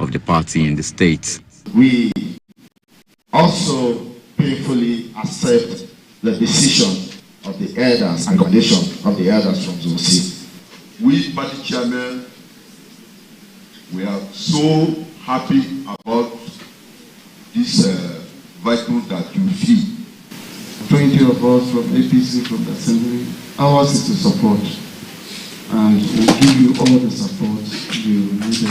of the party in the state. We also painfully accept the decision of the elders and recommendation of the elders from Zone C. We, party chairman, we are so happy about this vital that you feel. 20 of us from APC, from the Assembly, ours is to support, and we'll give you all the support you need.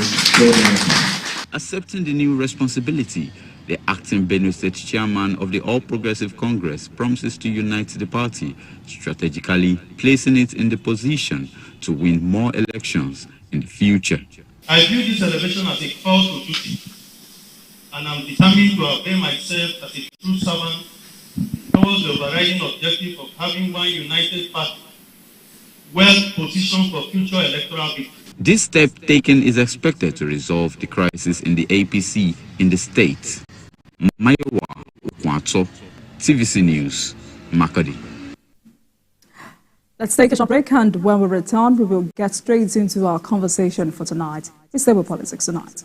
Accepting the new responsibility, the acting Benue State chairman of the All Progressive Congress promises to unite the party, strategically placing it in the position to win more elections in the future. I view this elevation as a call to duty, and I'm determined to avail myself as a true servant towards the overriding objective of having one united party, well positioned for future electoral victory. This step taken is expected to resolve the crisis in the APC in the state. Mayowa Ukwato, TVC News, Makadi. Let's take a short break, and when we return, we will get straight into our conversation for tonight. We stay with politics tonight.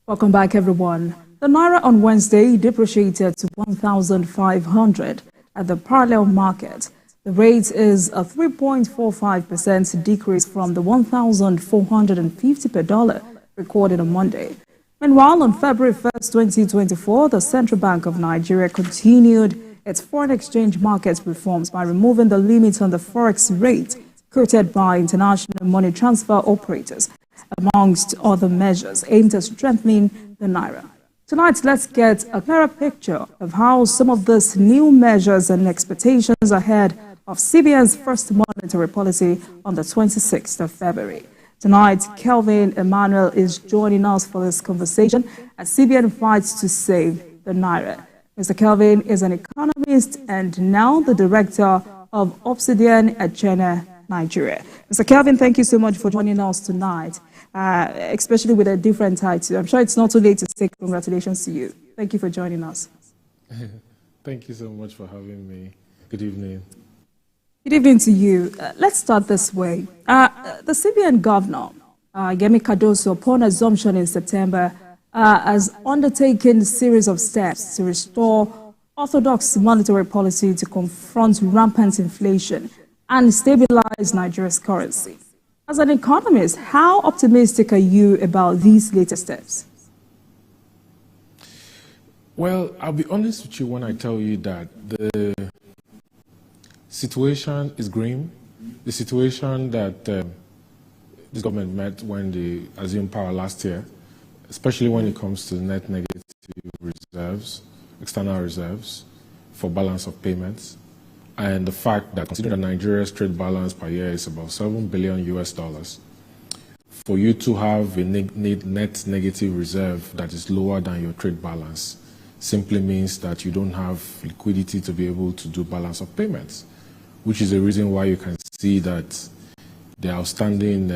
Welcome back, everyone. The naira on Wednesday depreciated to 1,500 at the parallel market. The rate is a 3.45% decrease from the 1,450 per dollar recorded on Monday. Meanwhile, on February 1st, 2024, the Central Bank of Nigeria continued its foreign exchange market reforms by removing the limit on the forex rate quoted by international money transfer operators, amongst other measures aimed at strengthening the naira. Tonight, let's get a clearer picture of how some of these new measures and expectations ahead of CBN's first monetary policy on the 26th of February. Tonight, Kelvin Emmanuel is joining us for this conversation as CBN fights to save the naira. Mr. Kelvin is an economist and now the director of Obsidian at China, Nigeria. Mr. Kelvin, thank you so much for joining us tonight, especially with a different title. I'm sure it's not too late to say congratulations to you. Thank you for joining us. Thank you so much for having me. Good evening. Good evening to you. Let's start this way. The CBN governor, Yemi Cardoso, upon assumption in September, has undertaken a series of steps to restore orthodox monetary policy to confront rampant inflation and stabilize Nigeria's currency. As an economist, how optimistic are you about these latest steps? Well, I'll be honest with you when I tell you that the situation is grim. The situation that this government met when they assumed power last year, especially when it comes to net negative reserves, external reserves for balance of payments, and the fact that considering that Nigeria's trade balance per year is about $7 billion US, for you to have a net negative reserve that is lower than your trade balance simply means that you don't have liquidity to be able to do balance of payments, which is the reason why you can see that the outstanding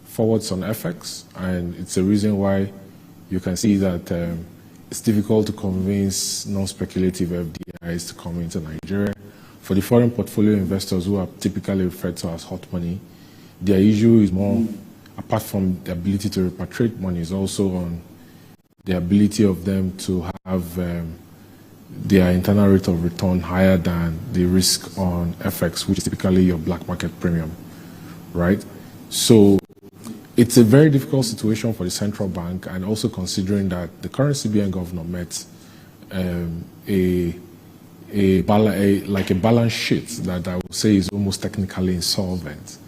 forwards on FX, and it's a reason why you can see that it's difficult to convince non-speculative FDIs to come into Nigeria. For the foreign portfolio investors who are typically referred to as hot money, their issue is more, apart from the ability to repatriate money, is also on the ability of them to have their internal rate of return higher than the risk on FX, which is typically your black market premium, right? So it's a very difficult situation for the central bank, and also considering that the current CBN governor met like a balance sheet that I would say is almost technically insolvent.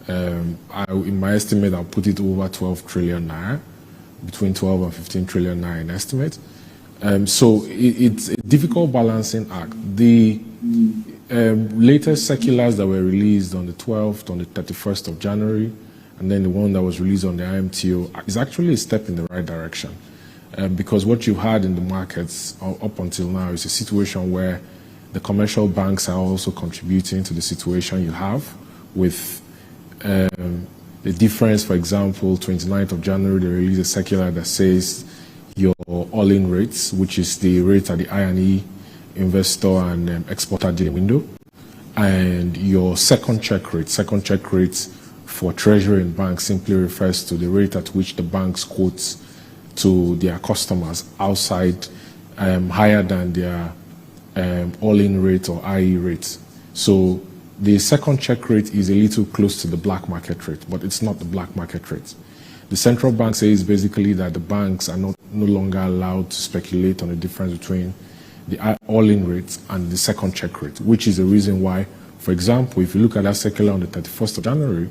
In my estimate, I'll put it over 12 trillion naira, between 12 and 15 trillion naira in estimate. So it's a difficult balancing act. The latest circulars that were released on the 12th, on the 31st of January, and then the one that was released on the IMTO is actually a step in the right direction. Because what you've had in the markets up until now is a situation where the commercial banks are also contributing to the situation you have with The difference, for example, 29th of January, they released a circular that says your all-in rates, which is the rate at the I&E investor and exporter dealing window, and your second check rate. Second check rate for treasury in banks simply refers to the rate at which the banks quote to their customers outside, higher than their all-in rate or IE rate. So the second check rate is a little close to the black market rate, but it's not the black market rate. The central bank says basically that the banks are no longer allowed to speculate on the difference between the all-in rate and the second check rate, which is the reason why, for example, if you look at that circular on the 31st of January,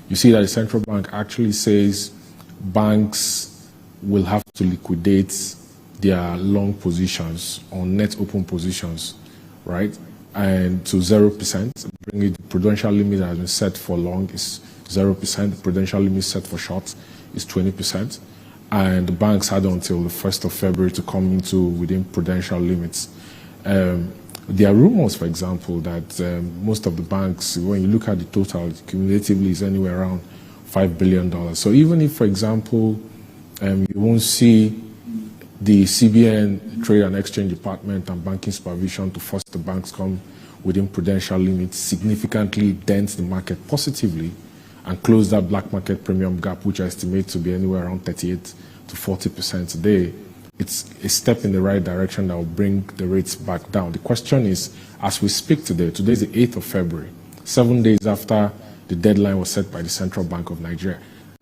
you see that the central bank actually says banks will have to liquidate their long positions on net open positions, right? And to 0%, bring it, the prudential limit that has been set for long is 0%, the prudential limit set for short is 20%. And the banks had until the 1st of February to come into within prudential limits. There are rumors, for example, that most of the banks, when you look at the total, cumulatively is anywhere around $5 billion. So even if, for example, you won't see the CBN Trade and Exchange Department and Banking Supervision to force the banks come within prudential limits, significantly dent the market positively and close that black market premium gap, which I estimate to be anywhere around 38 to 40% today. It's a step in the right direction that will bring the rates back down. The question is, as we speak today, today is the 8th of February, 7 days after the deadline was set by the Central Bank of Nigeria,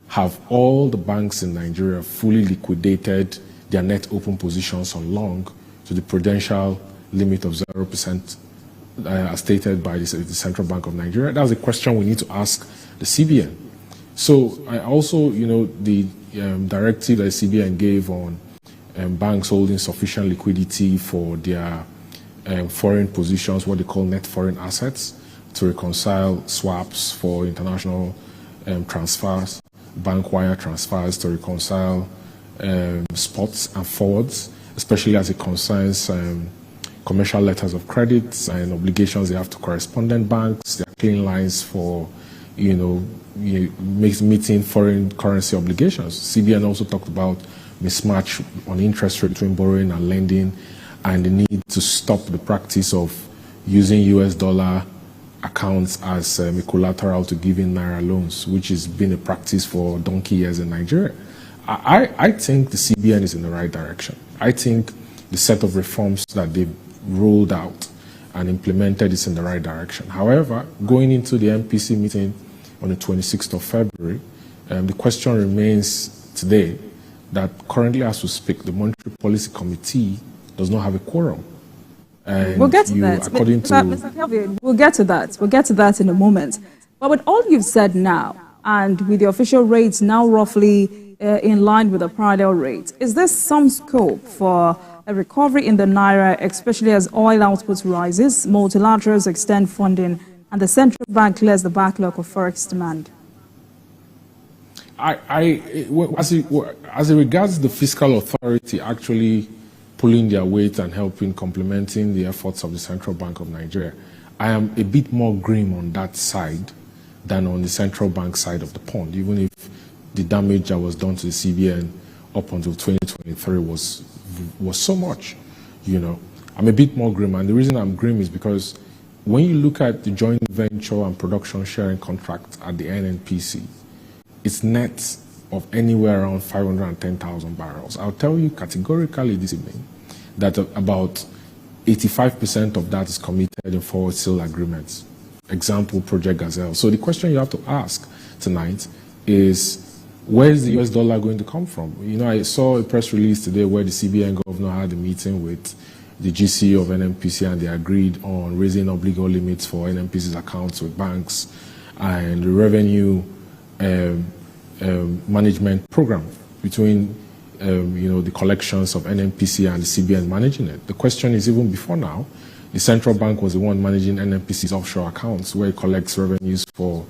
have all the banks in Nigeria fully liquidated their net open positions on long to the prudential limit of 0%, as stated by the Central Bank of Nigeria? That's a question we need to ask the CBN. So I also, the directive that the CBN gave on banks holding sufficient liquidity for their foreign positions, what they call net foreign assets, to reconcile swaps for international transfers, bank wire transfers, to reconcile spots and forwards, especially as it concerns commercial letters of credit and obligations they have to correspondent banks. There are clean lines for, meeting foreign currency obligations. CBN also talked about mismatch on interest rate between borrowing and lending, and the need to stop the practice of using US dollar accounts as a collateral to give in naira loans, which has been a practice for donkey years in Nigeria. I think the CBN is in the right direction. I think the set of reforms that they've rolled out and implemented is in the right direction. However, going into the MPC meeting on the 26th of February, the question remains today that currently as we speak, the Monetary Policy Committee does not have a quorum. And we'll get to that. Mr. Kelvin, we'll get to that. We'll get to that in a moment. But with all you've said now, and with the official rates now roughly in line with the parallel rate, is there some scope for a recovery in the naira, especially as oil output rises, multilaterals extend funding, and the central bank clears the backlog of forex demand? As it regards the fiscal authority actually pulling their weight and helping complementing the efforts of the Central Bank of Nigeria, I am a bit more grim on that side than on the central bank side of the pond, even if the damage that was done to the CBN up until 2023 was so much. I'm a bit more grim, and the reason I'm grim is because when you look at the joint venture and production sharing contract at the NNPC, it's net of anywhere around 510,000 barrels. I'll tell you categorically this evening that about 85% of that is committed in forward sale agreements. Example, Project Gazelle. So the question you have to ask tonight is, where is the US dollar going to come from? I saw a press release today where the CBN governor had a meeting with the GC of NNPC, and they agreed on raising obligor limits for NNPC's accounts with banks and the revenue management program between the collections of NNPC and the CBN managing it. The question is, even before now, the central bank was the one managing NNPC's offshore accounts, where it collects revenues for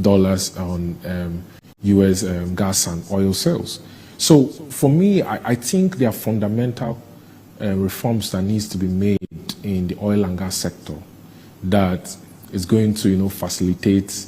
dollars on US gas and oil sales. So for me, I think there are fundamental reforms that needs to be made in the oil and gas sector that is going to facilitate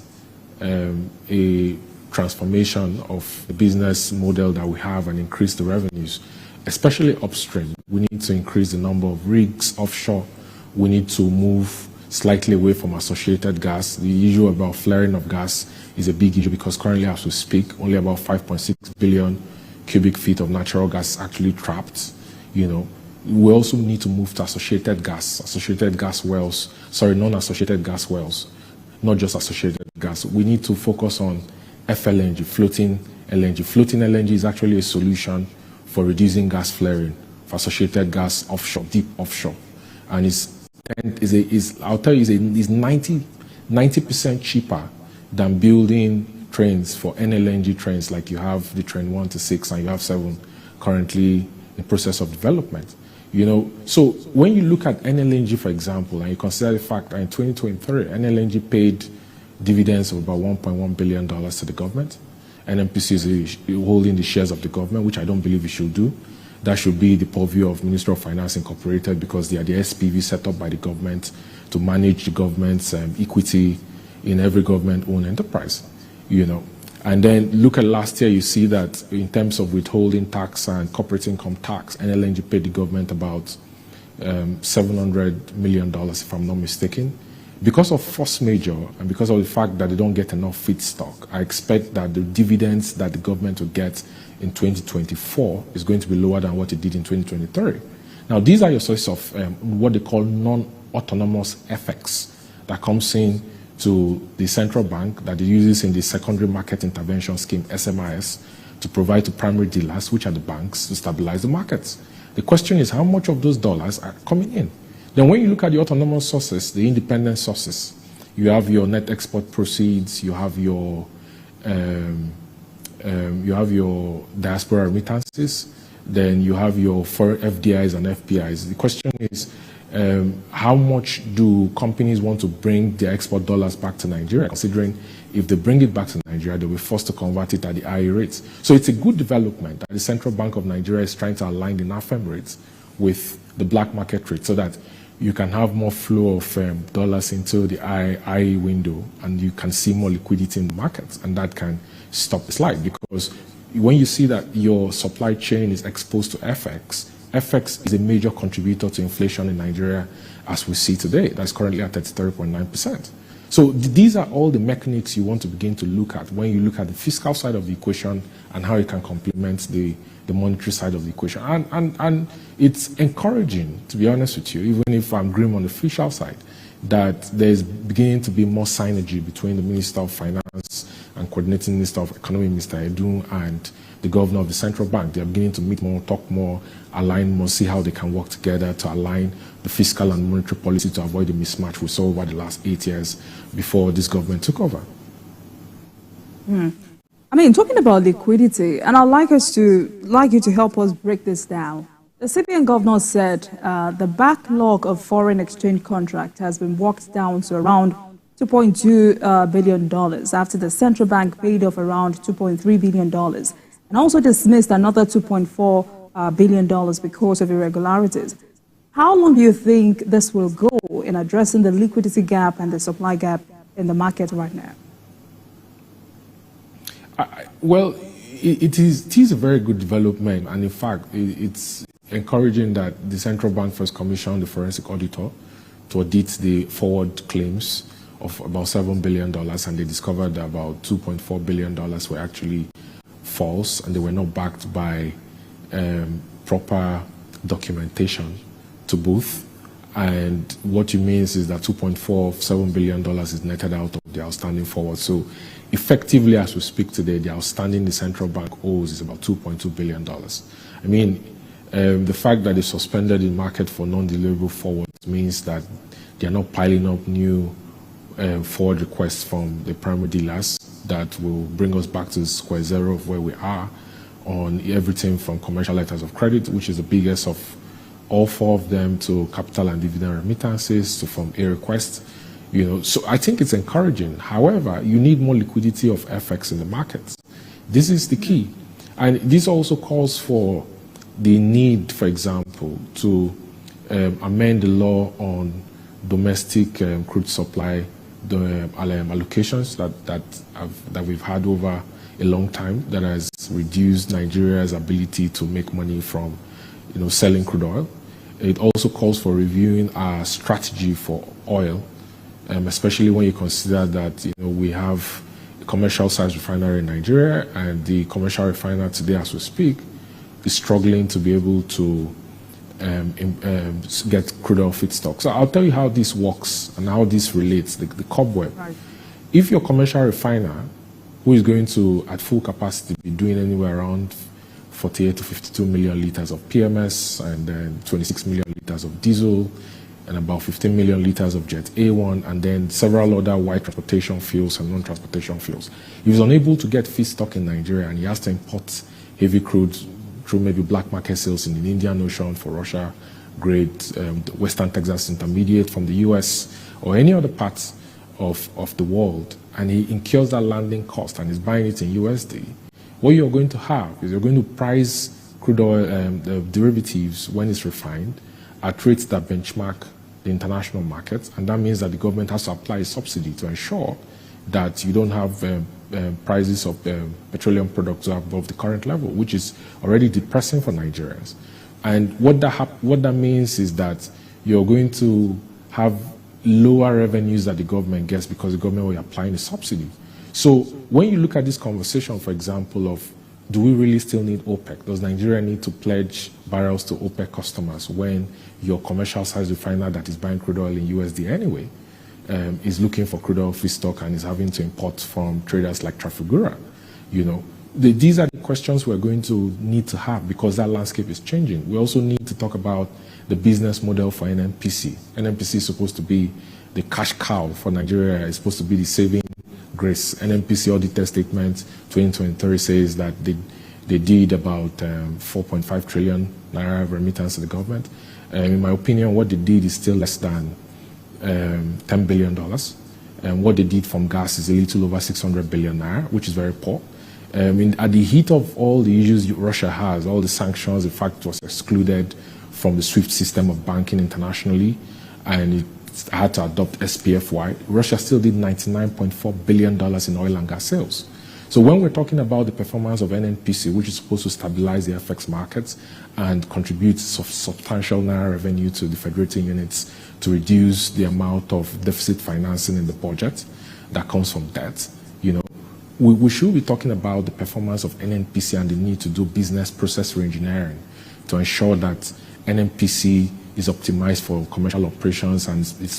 a transformation of the business model that we have and increase the revenues, especially upstream. We need to increase the number of rigs offshore. We need to move slightly away from associated gas. The issue about flaring of gas is a big issue because currently, as we speak, only about 5.6 billion cubic feet of natural gas is actually trapped. You know, we also need to move to associated gas wells, non-associated gas wells, not just associated gas. We need to focus on FLNG, floating LNG. Floating LNG is actually a solution for reducing gas flaring for associated gas offshore, deep offshore. And I'll tell you, is 90% cheaper than building trains for NLNG trains, like you have the train 1 to 6 and you have 7 currently in process of development. You know, so when you look at NLNG, for example, and you consider the fact that in 2023, NLNG paid dividends of about $1.1 billion to the government. NMPC is holding the shares of the government, which I don't believe it should do. That should be the purview of Ministry of Finance Incorporated, because they are the SPV set up by the government to manage the government's equity in every government-owned enterprise. You know, and then look at last year, you see that in terms of withholding tax and corporate income tax, NLNG paid the government about $700 million, if I'm not mistaken. Because of force majeure and because of the fact that they don't get enough feedstock, I expect that the dividends that the government will get in 2024 is going to be lower than what it did in 2023. Now, these are your sources of what they call non-autonomous FX that comes in to the central bank that it uses in the secondary market intervention scheme, SMIS, to provide to primary dealers, which are the banks, to stabilize the markets. The question is how much of those dollars are coming in? Then when you look at the autonomous sources, the independent sources, you have your net export proceeds, you have your diaspora remittances, then you have your foreign FDIs and FPIs. The question is, how much do companies want to bring their export dollars back to Nigeria, considering if they bring it back to Nigeria, they'll be forced to convert it at the IE rates. So it's a good development that the Central Bank of Nigeria is trying to align the NAFEM rates with the black market rate so that you can have more flow of dollars into the IE window and you can see more liquidity in the markets, and that can stop the slide. Because when you see that your supply chain is exposed to FX is a major contributor to inflation in Nigeria as we see today. That's currently at 33.9%. So these are all the mechanics you want to begin to look at when you look at the fiscal side of the equation and how it can complement the monetary side of the equation. And it's encouraging, to be honest with you, even if I'm grim on the fiscal side, that there's beginning to be more synergy between the Minister of Finance and Coordinating Minister of Economy, Mr. Edun, and the Governor of the Central Bank. They're beginning to meet more, talk more, align more, see how they can work together to align the fiscal and monetary policy to avoid the mismatch we saw over the last 8 years before this government took over. I mean, talking about liquidity, and I'd like you to help us break this down. The CBN governor said the backlog of foreign exchange contract has been worked down to around $2.2 billion after the central bank paid off around $2.3 billion and also dismissed another $2.4 billion because of irregularities. How long do you think this will go in addressing the liquidity gap and the supply gap in the market right now? Well, it is a very good development, and in fact, it's encouraging that the central bank first commissioned the forensic auditor to audit the forward claims of about $7 billion, and they discovered that about $2.4 billion were actually false, and they were not backed by proper documentation to both. And what it means is that $2.47 billion is netted out of the outstanding forward. So effectively, as we speak today, the outstanding the central bank owes is about $2.2 billion. I mean, the fact that they suspended the market for non-deliverable forwards means that they are not piling up new forward requests from the primary dealers that will bring us back to square zero of where we are on everything from commercial letters of credit, which is the biggest of all four of them, to capital and dividend remittances, to from a request. You know, so I think it's encouraging. However, you need more liquidity of FX in the markets. This is the key. And this also calls for the need, for example, to amend the law on domestic crude supply the allocations that we've had over a long time that has reduced Nigeria's ability to make money from, selling crude oil. It also calls for reviewing our strategy for oil, especially when you consider that we have a commercial-sized refinery in Nigeria, and the commercial refiner today, as we speak, is struggling to be able to get crude oil feedstock. So I'll tell you how this works and how this relates, the cobweb. Right. If your commercial refiner, who is going to, at full capacity, be doing anywhere around 48 to 52 million liters of PMS, and then 26 million liters of diesel, and about 15 million liters of Jet A1, and then several other white transportation fuels and non-transportation fuels. If he's unable to get feedstock in Nigeria and he has to import heavy crude through maybe black market sales in the Indian Ocean for Russia grade, Western Texas Intermediate from the US, or any other parts of the world, and he incurs that landing cost and is buying it in USD, what you're going to have is you're going to price crude oil the derivatives when it's refined at rates that benchmark the international market, and that means that the government has to apply a subsidy to ensure that you don't have prices of petroleum products above the current level, which is already depressing for Nigerians. And what that means is that you're going to have lower revenues that the government gets because the government will be applying a subsidy. So when you look at this conversation, for example, of do we really still need OPEC? Does Nigeria need to pledge barrels to OPEC customers when your commercial-sized refiner that is buying crude oil in USD anyway is looking for crude oil feedstock and is having to import from traders like Trafigura? These are the questions we're going to need to have because that landscape is changing. We also need to talk about the business model for NNPC. NNPC is supposed to be the cash cow for Nigeria. It's supposed to be the saving grace. NNPC auditor statement 2023 says that they did about 4.5 trillion naira remittance to the government. In my opinion, what they did is still less than $10 billion. And what they did from gas is a little over 600 billion naira, which is very poor. At the heat of all the issues Russia has, all the sanctions, the fact it was excluded from the SWIFT system of banking internationally, and it had to adopt SPFY, Russia still did $99.4 billion in oil and gas sales. So when we're talking about the performance of NNPC, which is supposed to stabilize the FX markets and contribute substantial naira revenue to the federating units to reduce the amount of deficit financing in the budget that comes from debt, we should be talking about the performance of NNPC and the need to do business process reengineering to ensure that NNPC is optimized for commercial operations and it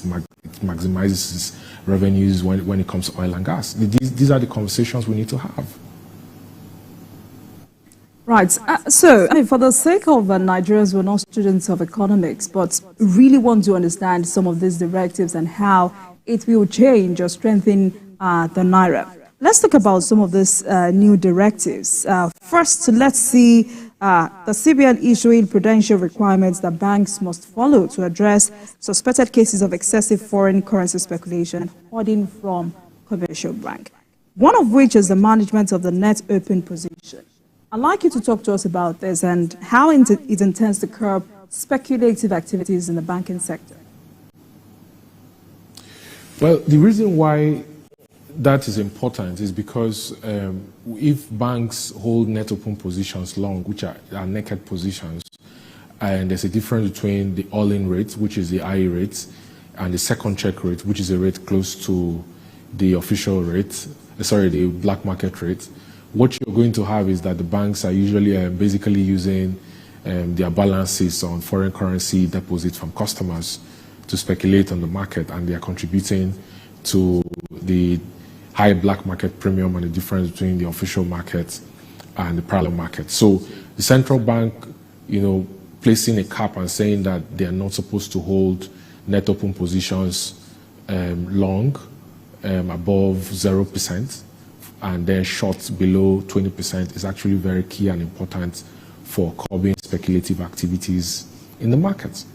maximizes its revenues when it comes to oil and gas. These are the conversations we need to have. Right. So, for the sake of Nigerians, we're not students of economics, but really want to understand some of these directives and how it will change or strengthen the naira. Let's talk about some of these new directives. First, let's see the CBN issuing prudential requirements that banks must follow to address suspected cases of excessive foreign currency speculation and hoarding from commercial bank, one of which is the management of the net open position. I'd like you to talk to us about this and how it intends to curb speculative activities in the banking sector. Well, the reason why that is important is because if banks hold net open positions long, which are naked positions, and there's a difference between the all-in rate, which is the IE rate, and the second check rate, which is a rate close to the official rate, the black market rate, what you're going to have is that the banks are usually basically using their balances on foreign currency deposits from customers to speculate on the market, and they are contributing to the high black market premium and the difference between the official market and the parallel market. So the central bank, placing a cap and saying that they are not supposed to hold net open positions long above 0% and then short below 20% is actually very key and important for curbing speculative activities in the markets.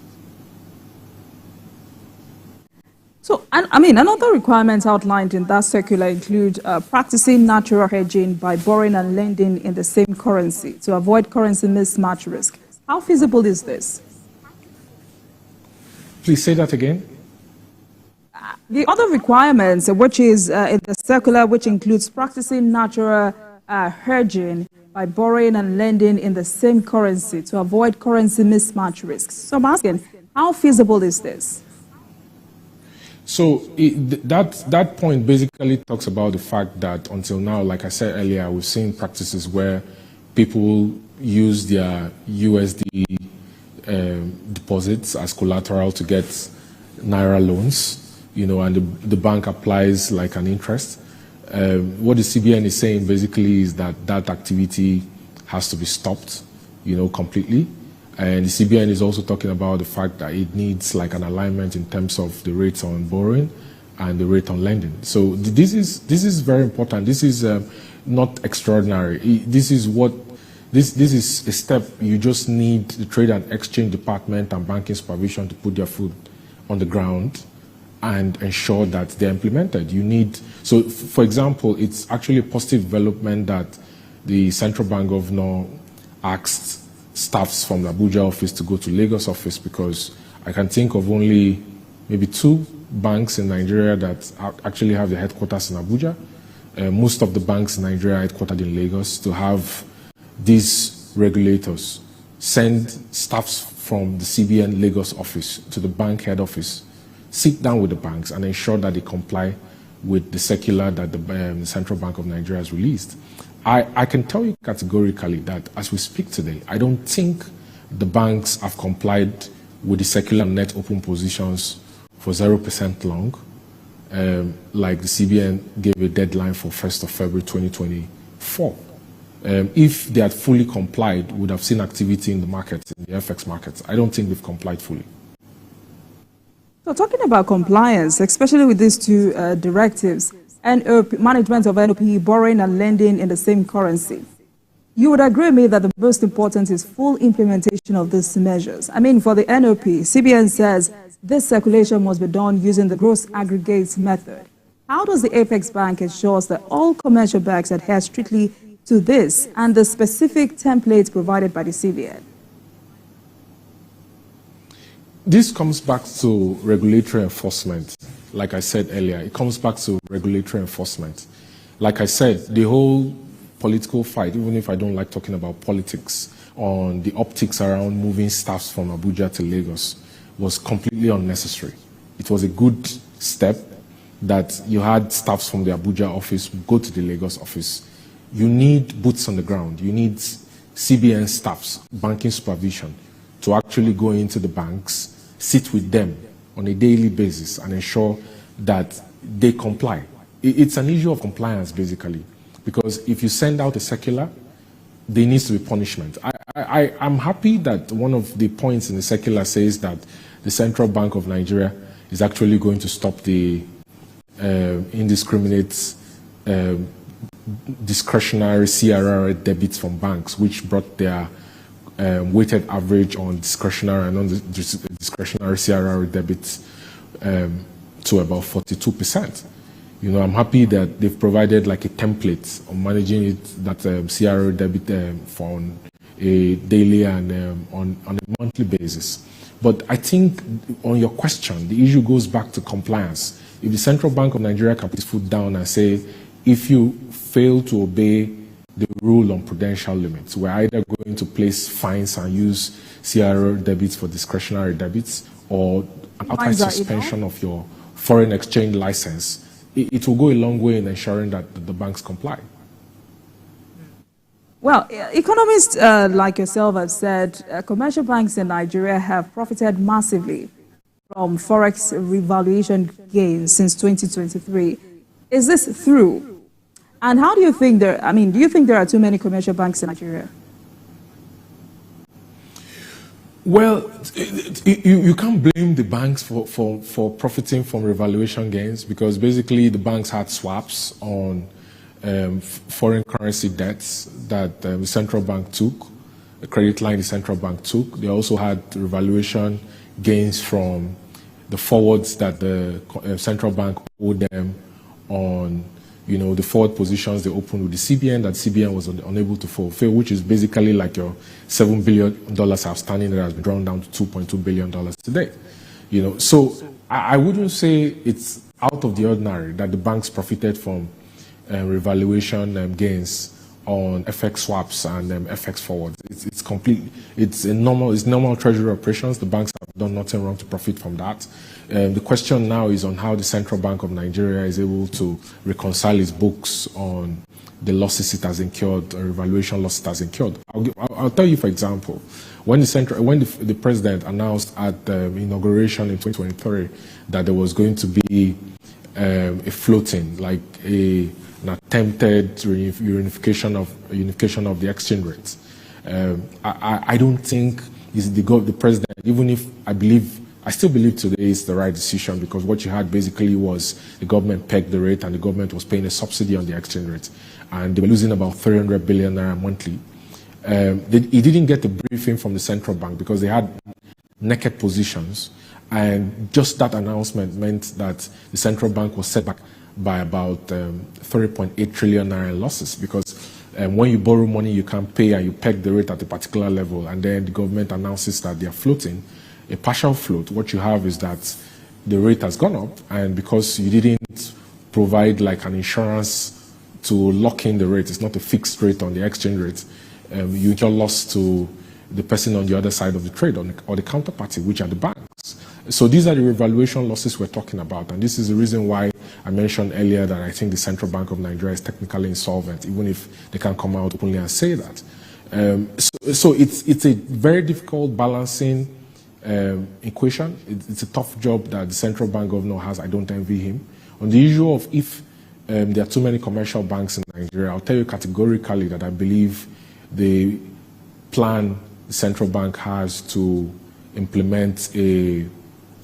So, another requirement outlined in that circular include practicing natural hedging by borrowing and lending in the same currency to avoid currency mismatch risk. How feasible is this? Please say that again. The other requirements, which is in the circular, which includes practicing natural hedging by borrowing and lending in the same currency to avoid currency mismatch risks. So I'm asking, how feasible is this? So that point basically talks about the fact that until now, like I said earlier, we've seen practices where people use their USD deposits as collateral to get naira loans, and the bank applies like an interest. What the CBN is saying basically is that that activity has to be stopped, completely. And the CBN is also talking about the fact that it needs like an alignment in terms of the rates on borrowing and the rate on lending. So this is very important. This is not extraordinary. This is a step you just need the Trade and Exchange Department and Banking Supervision to put their foot on the ground and ensure that they're implemented. So for example, it's actually a positive development that the central bank governor asked staffs from the Abuja office to go to Lagos office, because I can think of only maybe 2 banks in Nigeria that actually have their headquarters in Abuja. Most of the banks in Nigeria are headquartered in Lagos. To have these regulators send staffs from the CBN Lagos office to the bank head office, sit down with the banks and ensure that they comply with the circular that the Central Bank of Nigeria has released. I can tell you categorically that as we speak today, I don't think the banks have complied with the circular net open positions for 0% long, like the CBN gave a deadline for 1st of February 2024. If they had fully complied, we would have seen activity in the markets, in the FX markets. I don't think they've complied fully. So talking about compliance, especially with these 2 directives, NOP, management of NOP, borrowing and lending in the same currency, you would agree with me that the most important is full implementation of these measures. I mean, for the NOP, CBN says this circulation must be done using the gross aggregates method. How does the Apex Bank ensure that all commercial banks adhere strictly to this and the specific templates provided by the CBN? This comes back to regulatory enforcement. Like I said earlier, it comes back to regulatory enforcement. Like I said, the whole political fight, even if I don't like talking about politics, on the optics around moving staffs from Abuja to Lagos was completely unnecessary. It was a good step that you had staffs from the Abuja office go to the Lagos office. You need boots on the ground. You need CBN staffs, banking supervision, to actually go into the banks, sit with them on a daily basis and ensure that they comply. It's an issue of compliance, basically, because if you send out a circular, there needs to be punishment. I'm happy that one of the points in the circular says that the Central Bank of Nigeria is actually going to stop the indiscriminate discretionary CRR debits from banks, which brought their weighted average on discretionary and non-discretionary CRR debits to about 42%. I'm happy that they've provided like a template on managing it, that CRR debit for a daily and on a monthly basis. But I think on your question, the issue goes back to compliance. If the Central Bank of Nigeria can put its foot down and say, if you fail to obey the rule on prudential limits, we're either going to place fines and use CRR debits for discretionary debits, or an outright suspension of your foreign exchange license, it will go a long way in ensuring that the banks comply. Well, economists like yourself have said commercial banks in Nigeria have profited massively from forex revaluation gains since 2023. Is this true? And how do you think do you think there are too many commercial banks in Nigeria? Well, you can't blame the banks for profiting from revaluation gains, because basically the banks had swaps on foreign currency debts that the central bank took, the credit line the central bank took. They also had revaluation gains from the forwards that the central bank owed them on, the forward positions they opened with the CBN that CBN was unable to fulfill, which is basically like your $7 billion outstanding that has been drawn down to $2.2 billion today. You know, so I wouldn't say it's out of the ordinary that the banks profited from revaluation gains on FX swaps and FX forwards. It's normal treasury operations. The banks have done nothing wrong to profit from that. The question now is on how the Central Bank of Nigeria is able to reconcile its books on the losses it has incurred, or revaluation losses it has incurred. I'll tell you, for example, when the president announced at the inauguration in 2023 that there was going to be a floating, like an attempted unification of the exchange rates, I don't think the president, even if I still believe today is the right decision, because what you had basically was the government pegged the rate and the government was paying a subsidy on the exchange rate, and they were losing about 300 billion naira monthly. He didn't get a briefing from the central bank because they had naked positions, and just that announcement meant that the central bank was set back by about 3.8 trillion naira losses, because when you borrow money you can't pay and you peg the rate at a particular level, and then the government announces that they are floating a partial float. What you have is that the rate has gone up, and because you didn't provide like an insurance to lock in the rate, it's not a fixed rate on the exchange rate, you incur loss to the person on the other side of the trade, or the counterparty, which are the banks. So these are the revaluation losses we're talking about, and this is the reason why I mentioned earlier that I think the Central Bank of Nigeria is technically insolvent, even if they can't come out openly and say that. So it's a very difficult balancing equation. It's a tough job that the central bank governor has. I don't envy him. On the issue of if there are too many commercial banks in Nigeria, I'll tell you categorically that I believe the plan the central bank has to implement a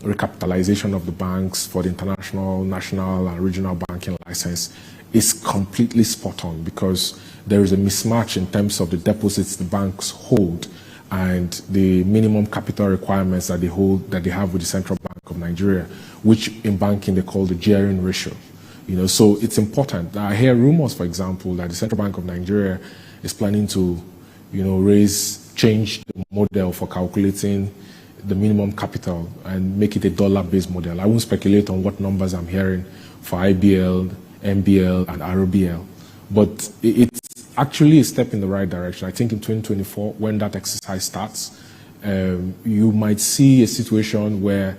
recapitalization of the banks for the international, national, and regional banking license is completely spot on, because there is a mismatch in terms of the deposits the banks hold and the minimum capital requirements that they have with the Central Bank of Nigeria, which in banking they call the gearing ratio. You know, so it's important. I hear rumors, for example, that the Central Bank of Nigeria is planning to, change the model for calculating the minimum capital and make it a dollar-based model. I won't speculate on what numbers I'm hearing for IBL, MBL, and ROBL, but it's actually a step in the right direction. I think in 2024, when that exercise starts, you might see a situation where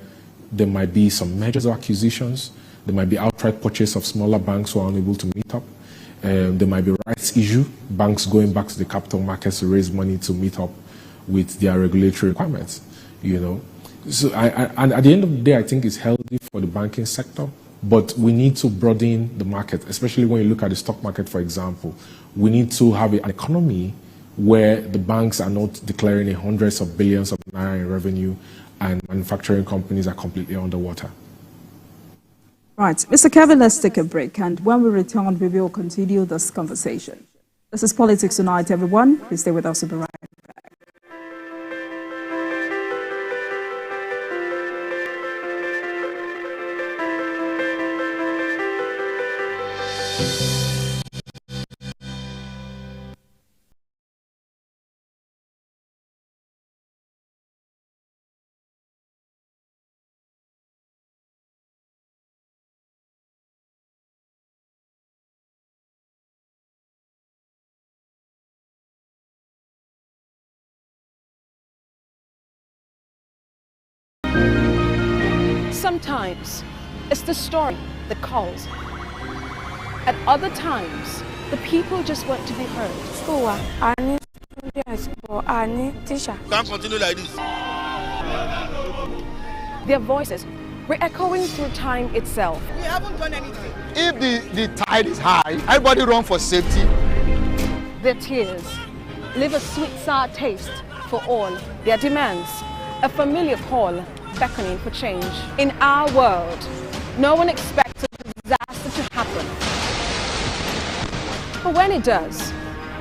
there might be some mergers or acquisitions. There might be outright purchase of smaller banks who are unable to meet up. There might be rights issue, banks going back to the capital markets to raise money to meet up with their regulatory requirements. So and at the end of the day, I think it's healthy for the banking sector, but we need to broaden the market, especially when you look at the stock market, for example. We need to have an economy where the banks are not declaring hundreds of billions of naira in revenue and manufacturing companies are completely underwater. Right. Mr. Kevin, let's take a break, and when we return, we will continue this conversation. This is Politics Tonight, everyone. Please stay with us. We'll be right back. Sometimes it's the story that calls. At other times, the people just want to be heard. I need students, but I need teacher. Can't continue like this. Their voices re-echoing through time itself. We haven't done anything. If the tide is high, everybody run for safety. Their tears leave a sweet sour taste for all their demands. A familiar call beckoning for change. In our world, no one expects a disaster to happen. But when it does,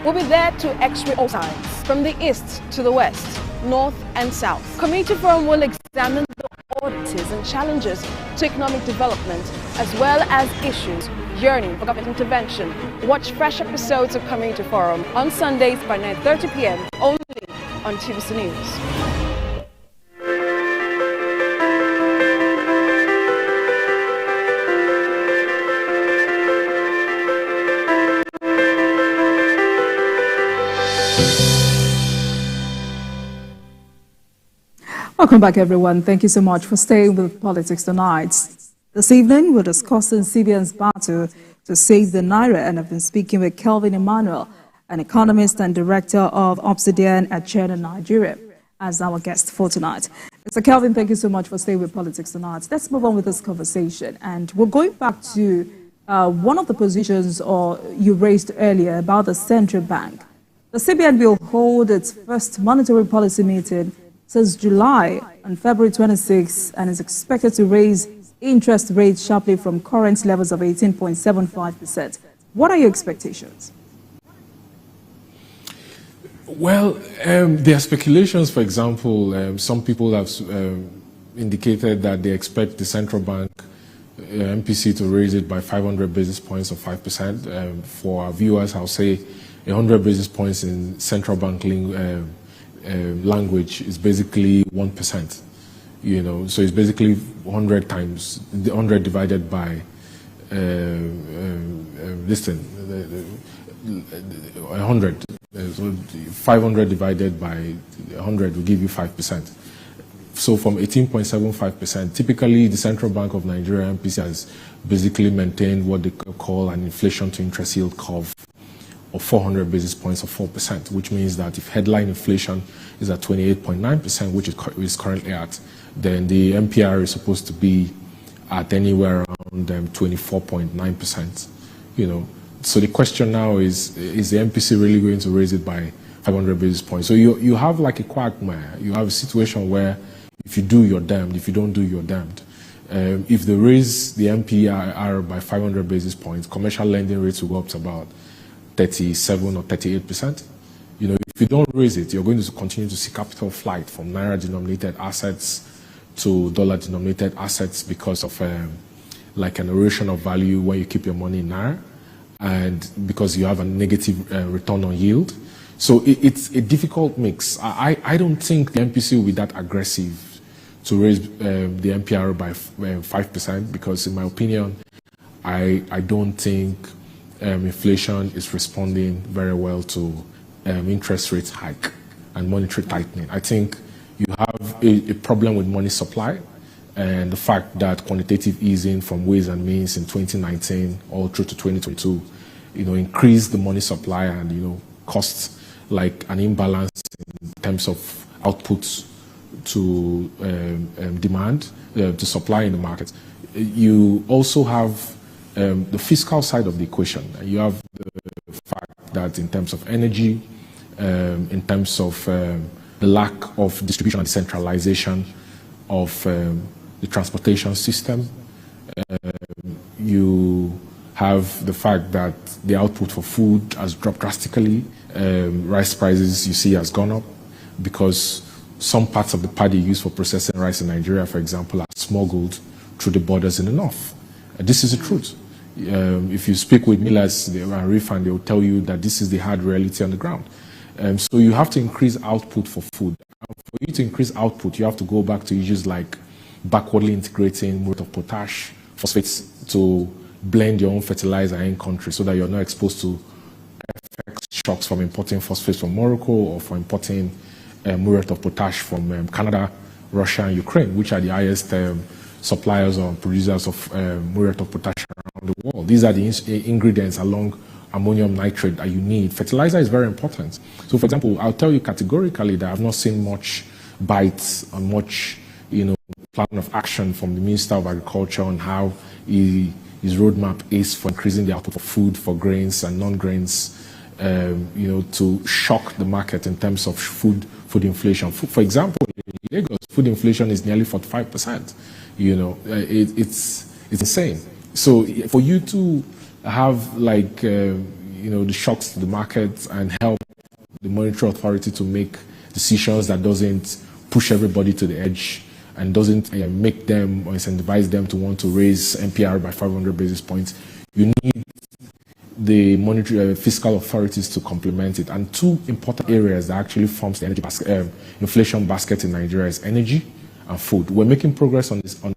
we'll be there to x-ray all sides, from the east to the west, north and south. Community Forum will examine the oddities and challenges to economic development, as well as issues yearning for government intervention. Watch fresh episodes of Community Forum on Sundays by 9:30 p.m. only on TVC News. Welcome back, everyone. Thank you so much for staying with Politics Tonight. This evening, we're discussing CBN's battle to save the naira, and I've been speaking with Kelvin Emmanuel, an economist and director of Obsidian at China, Nigeria, as our guest for tonight. Mr. Kelvin, thank you so much for staying with Politics Tonight. Let's move on with this conversation, and we're going back to one of the positions you raised earlier about the central bank. The CBN will hold its first monetary policy meeting since July on February 26 and is expected to raise interest rates sharply from current levels of 18.75%. What are your expectations? Well, there are speculations. For example, some people have indicated that they expect the central bank, MPC, to raise it by 500 basis points or 5%. For our viewers, I'll say 100 basis points in central bank language is basically 1%. So it's basically 100 times 100 divided by 100. So 500 divided by 100 will give you 5%. So from 18.75%, typically the Central Bank of Nigeria, MPC, has basically maintained what they call an inflation to interest yield curve of 400 basis points of 4%, which means that if headline inflation is at 28.9%, which it is currently at, then the MPR is supposed to be at anywhere around 24.9%. So the question now is the MPC really going to raise it by 500 basis points? So you have like a quagmire. You have a situation where if you do, you're damned. If you don't do, you're damned. If they raise the MPR by 500 basis points, commercial lending rates will go up to about 37 or 38%. If you don't raise it, you're going to continue to see capital flight from naira-denominated assets to dollar-denominated assets because of like an erosion of value when you keep your money in naira, and because you have a negative return on yield. So it's a difficult mix. I don't think the MPC will be that aggressive to raise the MPR by 5%, because in my opinion, I don't think inflation is responding very well to interest rate hike and monetary tightening. I think you have a problem with money supply, and the fact that quantitative easing from ways and means in 2019 all through to 2022, increased the money supply and, costs like an imbalance in terms of outputs to demand, to supply in the market. You also have the fiscal side of the equation. You have the fact that in terms of energy, in terms of the lack of distribution and decentralization of the transportation system, you have the fact that the output for food has dropped drastically. Rice prices, you see, has gone up because some parts of the paddy used for processing rice in Nigeria, for example, are smuggled through the borders in the north. This is the truth. If you speak with millers and refund, they will tell you that this is the hard reality on the ground. So you have to increase output for food. For you to increase output, you have to go back to issues like backwardly integrating muriate of potash, phosphates, to blend your own fertilizer in country so that you're not exposed to FX shocks from importing phosphates from Morocco or for importing muriate of potash from Canada, Russia, and Ukraine, which are the highest suppliers or producers of muriate of potash around the world. These are the ingredients along ammonium nitrate that you need. Fertilizer is very important. So, for example, I'll tell you categorically that I've not seen much bites on much, plan of action from the Minister of Agriculture on how his roadmap is for increasing the output of food, for grains and non-grains, to shock the market in terms of food inflation. For example, in Lagos, food inflation is nearly 45%. It's insane. So for you to have the shocks to the market and help the monetary authority to make decisions that doesn't push everybody to the edge and doesn't make them or incentivize them to want to raise MPR by 500 basis points, you need the monetary fiscal authorities to complement it. And two important areas that actually forms the energy inflation basket in Nigeria is energy and food. We're making progress on this on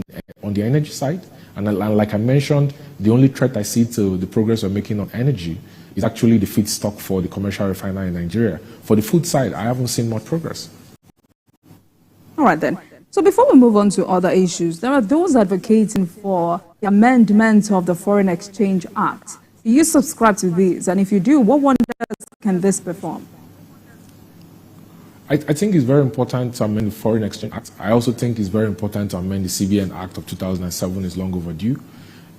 the energy side, and like I mentioned, the only threat I see to the progress we're making on energy is actually the feedstock for the commercial refiner in Nigeria. For the food side, I haven't seen much progress. All right then. So before we move on to other issues, there are those advocating for the amendment of the Foreign Exchange Act. Do you subscribe to these? And if you do, what wonders can this perform? I think it's very important to amend the Foreign Exchange Act. I also think it's very important to amend the CBN Act of 2007. It's long overdue.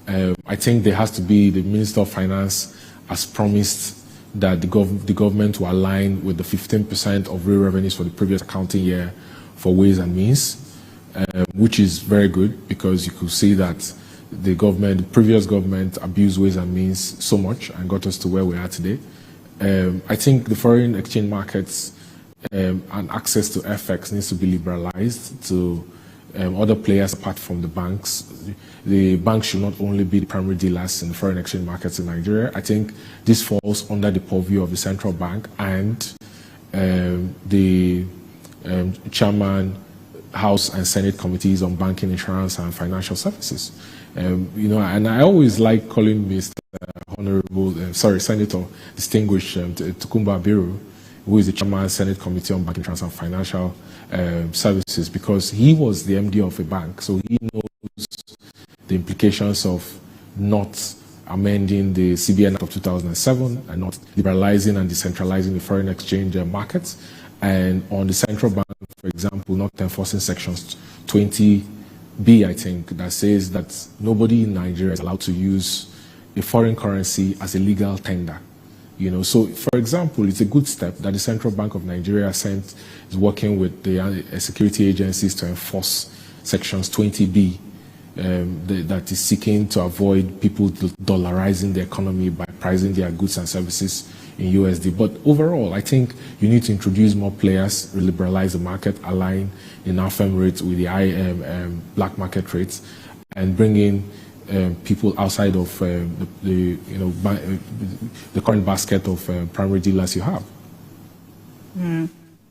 I think there has to be, the Minister of Finance has promised that the government will align with the 15% of real revenues for the previous accounting year for Ways and Means, which is very good, because you could see that the previous government abused Ways and Means so much and got us to where we are today. I think the foreign exchange markets and access to FX needs to be liberalized to other players apart from the banks. The banks should not only be the primary dealers in the foreign exchange markets in Nigeria. I think this falls under the purview of the central bank and the chairman, House and Senate committees on banking, insurance, and financial services. And I always like calling Mr. Senator Distinguished Tukumba Abiru, who is the chairman, Senate Committee on Banking, Insurance, and Financial Services, because he was the MD of a bank, so he knows the implications of not amending the CBN Act of 2007 and not liberalizing and decentralizing the foreign exchange markets, and on the central bank, for example, not enforcing sections 20B, I think, that says that nobody in Nigeria is allowed to use a foreign currency as a legal tender. So for example, it's a good step that the Central Bank of Nigeria is working with the security agencies to enforce sections 20B that is seeking to avoid people dollarizing the economy by pricing their goods and services in USD. But overall, I think you need to introduce more players, liberalize the market, align the NAFEM rates with the black market rates, and bring in people outside of the current basket of primary dealers you have.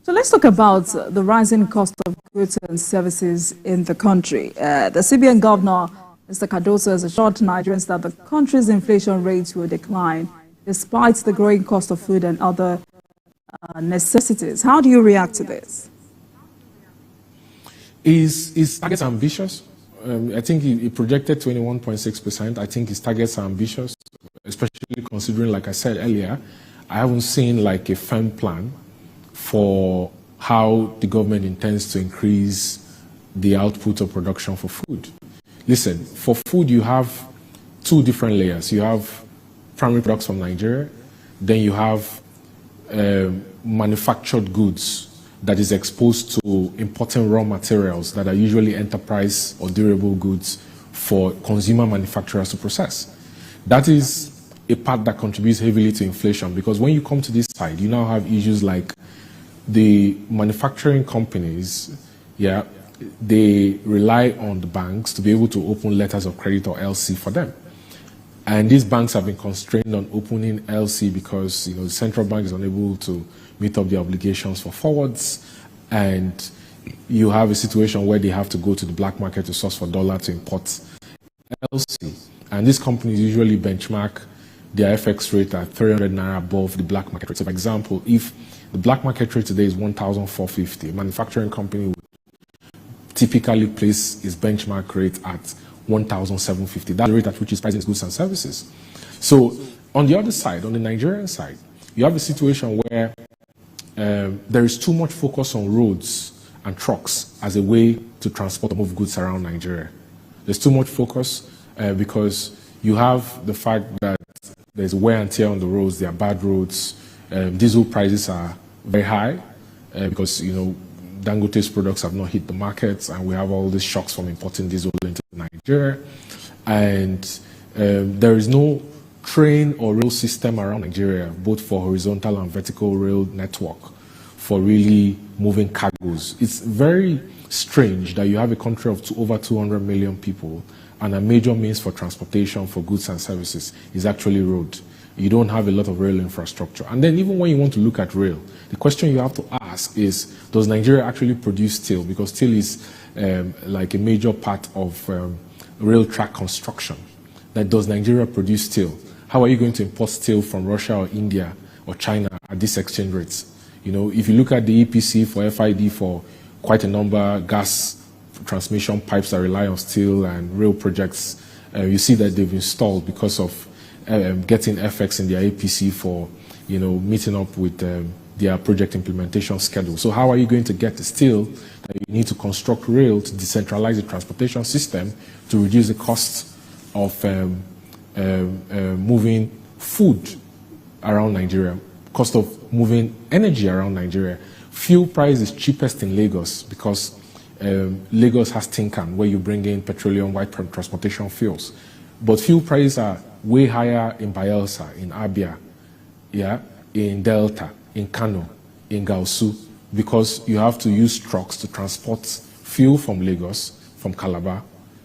So let's talk about the rising cost of goods and services in the country. The CBN governor, Mr. Cardoso, has assured Nigerians that the country's inflation rates will decline despite the growing cost of food and other necessities. How do you react to this? His targets are ambitious. I think he projected 21.6%. I think his targets are ambitious, especially considering, like I said earlier, I haven't seen like a firm plan for how the government intends to increase the output of production for food. Listen, for food you have two different layers. You have primary products from Nigeria, then you have manufactured goods that is exposed to importing raw materials that are usually enterprise or durable goods for consumer manufacturers to process. That is a part that contributes heavily to inflation, because when you come to this side, you now have issues like the manufacturing companies, they rely on the banks to be able to open letters of credit or LC for them. And these banks have been constrained on opening LC because the central bank is unable to meet up their obligations for forwards, and you have a situation where they have to go to the black market to source for dollar to import LC. And these companies usually benchmark their FX rate at 300 naira above the black market rate. So for example, if the black market rate today is 1,450, a manufacturing company would typically place its benchmark rate at 1,750. That's the rate at which it's pricing its goods and services. So on the other side, on the Nigerian side, you have a situation where there is too much focus on roads and trucks as a way to transport or move goods around Nigeria. There's too much focus because you have the fact that there's wear and tear on the roads, there are bad roads, diesel prices are very high because, Dangote's products have not hit the markets, and we have all these shocks from importing diesel into Nigeria. And there is no train or rail system around Nigeria, both for horizontal and vertical rail network, for really moving cargoes. It's very strange that you have a country of over 200 million people, and a major means for transportation for goods and services is actually road. You don't have a lot of rail infrastructure. And then even when you want to look at rail, the question you have to ask is, does Nigeria actually produce steel? Because steel is like a major part of rail track construction. That does Nigeria produce steel? How are you going to import steel from Russia or India or China at these exchange rates? If you look at the EPC for FID for quite a number, gas transmission pipes that rely on steel and rail projects, you see that they've installed because of getting FX in their APC for, meeting up with their project implementation schedule. So how are you going to get the steel that you need to construct rail to decentralize the transportation system to reduce the cost of moving food around Nigeria, cost of moving energy around Nigeria? Fuel price is cheapest in Lagos because Lagos has Tinkan, where you bring in petroleum white transportation fuels. But fuel prices are way higher in Bayelsa, in Abia, in Delta, in Kano, in Gausu, because you have to use trucks to transport fuel from Lagos, from Calabar,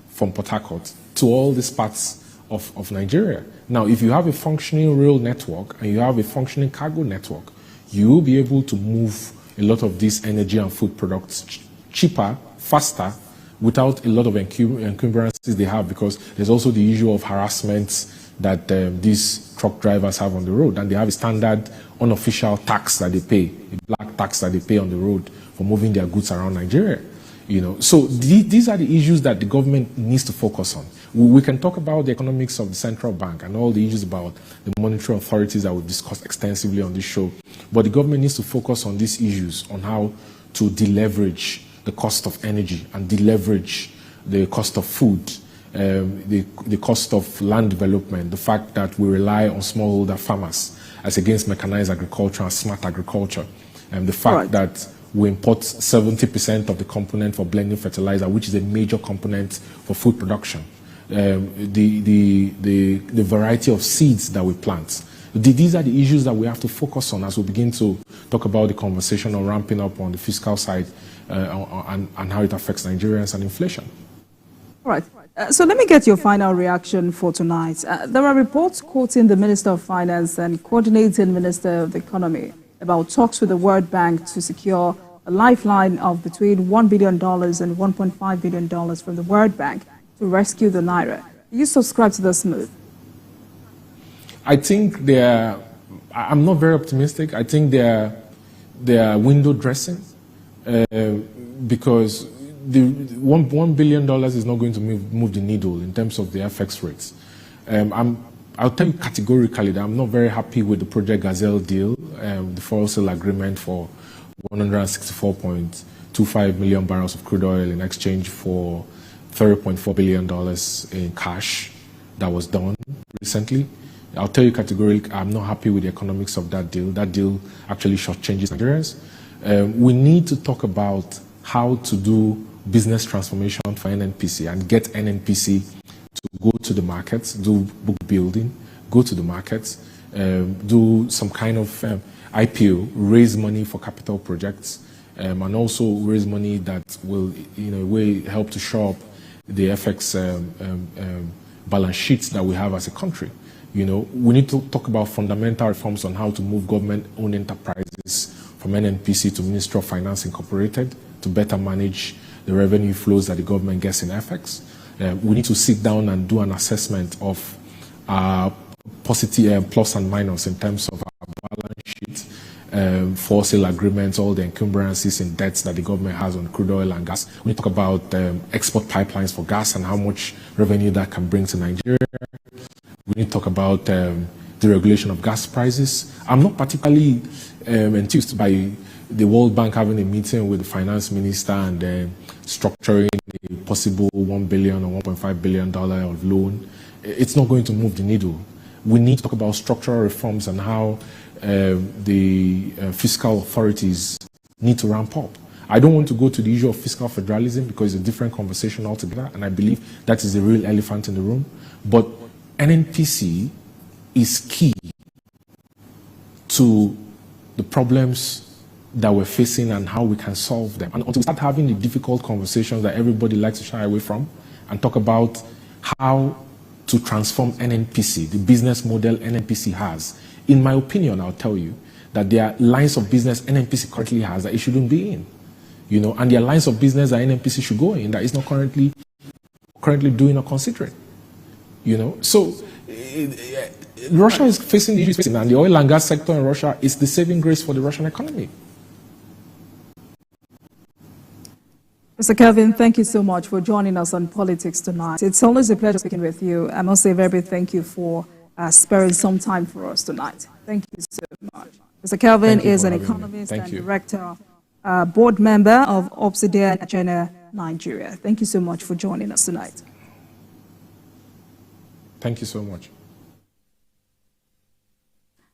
from Port Harcourt, to all these parts of Nigeria. Now, if you have a functioning rail network and you have a functioning cargo network, you will be able to move a lot of these energy and food products cheaper, faster, without a lot of encumbrances they have, because there's also the issue of harassment that these truck drivers have on the road, and they have a standard unofficial tax that they pay, a black tax that they pay on the road for moving their goods around Nigeria. So these are the issues that the government needs to focus on. We can talk about the economics of the central bank and all the issues about the monetary authorities that we've discussed extensively on this show, but the government needs to focus on these issues, on how to deleverage the cost of energy and deleverage the cost of food, the cost of land development, the fact that we rely on smallholder farmers as against mechanized agriculture and smart agriculture, and the fact that we import 70% of the component for blending fertilizer, which is a major component for food production, the variety of seeds that we plant. These are the issues that we have to focus on as we begin to talk about the conversation on ramping up on the fiscal side and how it affects Nigerians and inflation. All right. So let me get your final reaction for tonight. There are reports quoting the Minister of Finance and coordinating Minister of the Economy about talks with the World Bank to secure a lifeline of between $1 billion and $1.5 billion from the World Bank to rescue the naira. Do you subscribe to this move? I think I'm not very optimistic. I think they're window dressing because the $1 billion is not going to move the needle in terms of the FX rates. I'll tell you categorically that I'm not very happy with the Project Gazelle deal, the foreign sale agreement for 164.25 million barrels of crude oil in exchange for $30.4 billion in cash that was done recently. I'll tell you categorically, I'm not happy with the economics of that deal. That deal actually shortchanges Nigerians. We need to talk about how to do business transformation for NNPC and get NNPC to go to the markets, do book building, go to the markets, do some kind of IPO, raise money for capital projects, and also raise money that will, in a way, help to shore up the FX balance sheets that we have as a country. We need to talk about fundamental reforms on how to move government-owned enterprises from NNPC to Ministry of Finance Incorporated to better manage the revenue flows that the government gets in FX. We need to sit down and do an assessment of positive plus and minus in terms of our balance sheet, for sale agreements, all the encumbrances and debts that the government has on crude oil and gas. We need to talk about export pipelines for gas and how much revenue that can bring to Nigeria. We need to talk about the regulation of gas prices. I'm not particularly enthused by the World Bank having a meeting with the finance minister and structuring a possible $1 billion or $1.5 billion of loan. It's not going to move the needle. We need to talk about structural reforms and how the fiscal authorities need to ramp up. I don't want to go to the issue of fiscal federalism because it's a different conversation altogether, and I believe that is the real elephant in the room. But NNPC is key to the problems that we're facing and how we can solve them. And until we start having the difficult conversations that everybody likes to shy away from and talk about how to transform NNPC, the business model NNPC has, in my opinion, I'll tell you that there are lines of business NNPC currently has that it shouldn't be in. And there are lines of business that NNPC should go in that it's not currently doing or considering. So Russia is facing the issues, and the oil and gas sector in Russia is the saving grace for the Russian economy. Mr. Kevin, thank you so much for joining us on Politics Tonight. It's always a pleasure speaking with you. I must say a very big thank you for sparing some time for us tonight. Thank you so much. Mr. Kelvin is an economist and director, board member of Obsidian China, Nigeria. Thank you so much for joining us tonight. Thank you so much.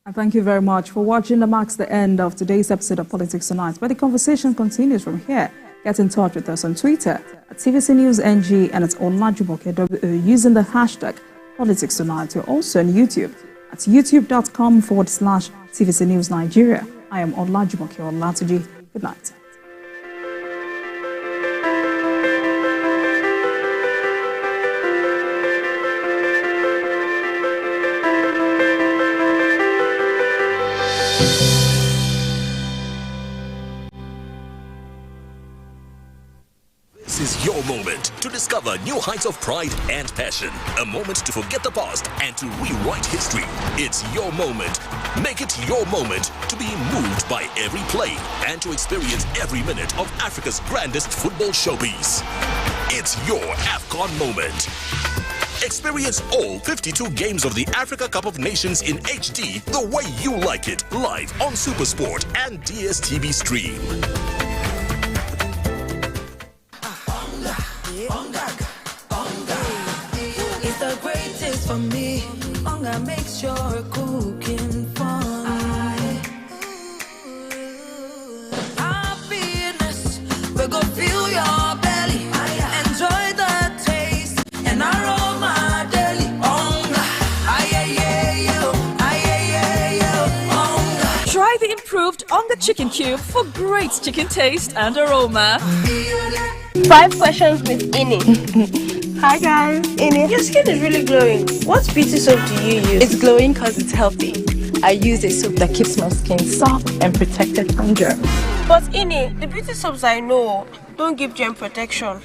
And thank you very much for watching. That marks the end of today's episode of Politics Tonight, but the conversation continues from here. Get in touch with us on Twitter at TVC News NG and at Olajumoke using the hashtag Politics Tonight. We're also on YouTube at youtube.com/TVC News Nigeria. I am Olajumoke Olatuji. Good night. This is your moment to discover new heights of pride and passion. A moment to forget the past and to rewrite history. It's your moment. Make it your moment to be moved by every play and to experience every minute of Africa's grandest football showpiece. It's your AFCON moment. Experience all 52 games of the Africa Cup of Nations in HD the way you like it, live on SuperSport and DSTV Stream. It's the greatest for me. Hunger makes your cooking fun. Happiness, we go fill your belly. Enjoy the taste and aroma daily. Try the improved Onga Chicken Cube for great chicken taste and aroma. 5 questions with Ini. Hi guys, Ini. Your skin is really glowing. What beauty soap do you use? It's glowing because it's healthy. I use a soap that keeps my skin soft and protected from germs. But Ini, the beauty soaps I know don't give germ protection.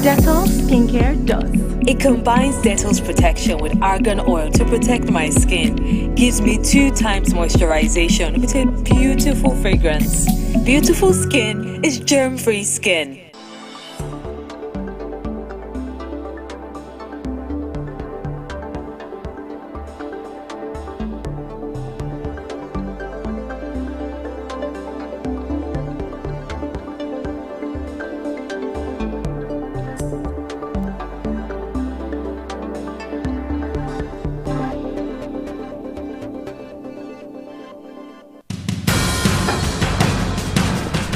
Dettol skincare does. It combines Dettol's protection with argan oil to protect my skin. Gives me 2 times moisturization with a beautiful fragrance. Beautiful skin is germ-free skin.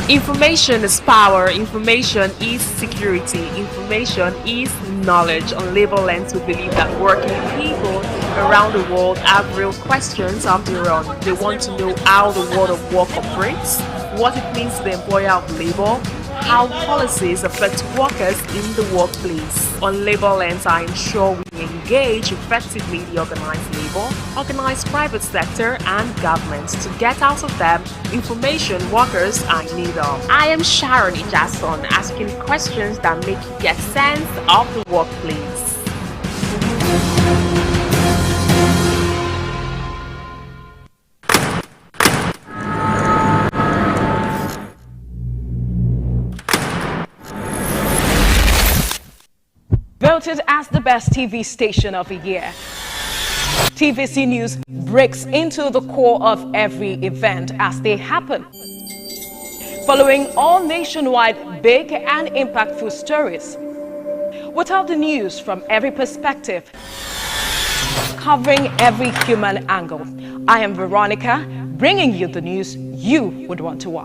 Information is power, information is security, information is knowledge. On Labor Lens, we believe that working people around the world have real questions of their own. They want to know how the world of work operates, what it means to the employer of labor, how policies affect workers in the workplace. On Labor Lens, I ensure we engage effectively the organized labor, organized private sector and government to get out of them information workers are in need of. I am Sharon Ijason, asking questions that make you get sense of the workplace. Voted as the best TV station of the year. TVC News breaks into the core of every event as they happen. Following all nationwide big and impactful stories. Without the news from every perspective. Covering every human angle. I am Veronica, bringing you the news you would want to watch.